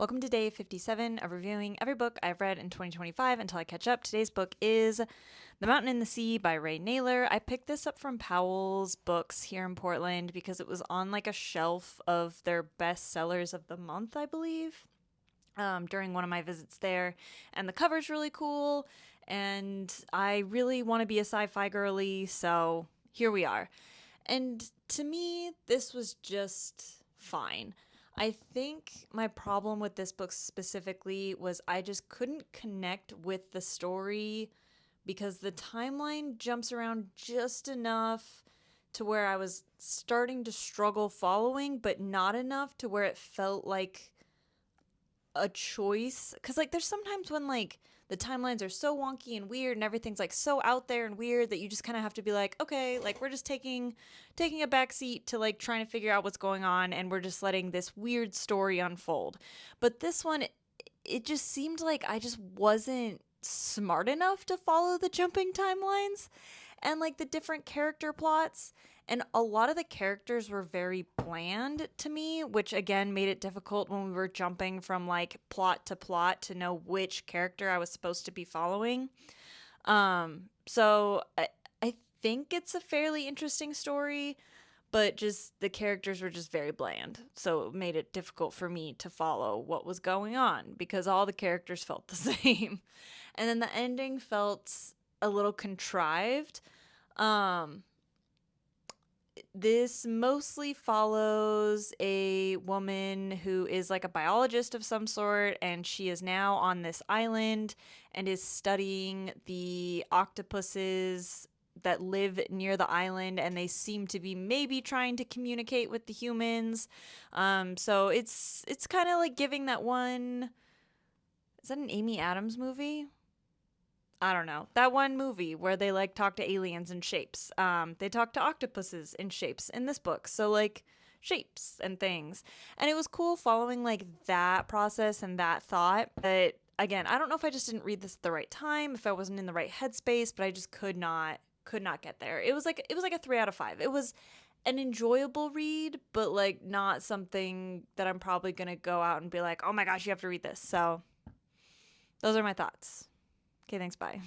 Welcome to day 57 of reviewing every book I've read in 2025 until I catch up. Today's book is The Mountain in the Sea by Nayler. I picked this up from Powell's Books here in Portland because it was on like a shelf of their best sellers of the month, I believe, during one of my visits there. And the cover's really cool, and I really want to be a sci-fi girly, so here we are. And to me, this was just fine. I think my problem with this book specifically was I just couldn't connect with the story because the timeline jumps around just enough to where I was starting to struggle following, but not enough to where it felt like a choice. Because, like, there's sometimes when, like, the timelines are so wonky and weird and everything's like so out there and weird that you just kind of have to be like, okay, like we're just taking a back seat to like trying to figure out what's going on, and we're just letting this weird story unfold. But this one, it just seemed like I just wasn't smart enough to follow the jumping timelines and like the different character plots. And a lot of the characters were very bland to me, which again made it difficult when we were jumping from like plot to plot to know which character I was supposed to be following. So I think it's a fairly interesting story, but just the characters were just very bland. So it made it difficult for me to follow what was going on because all the characters felt the same. And then the ending felt a little contrived. Um, this mostly follows a woman who is like a biologist of some sort, and she is now on this island and is studying the octopuses that live near the island, and they seem to be maybe trying to communicate with the humans. So it's kind of like giving that one. Is that an Amy Adams movie? I don't know. That one movie where they like talk to aliens in shapes. They talk to octopuses in shapes in this book. So like shapes and things. And it was cool following like that process and that thought. But again, I don't know if I just didn't read this at the right time, if I wasn't in the right headspace, but I just could not get there. It was like a 3 out of 5. It was an enjoyable read, but like not something that I'm probably going to go out and be like, "Oh my gosh, you have to read this." So, those are my thoughts. Okay, thanks. Bye.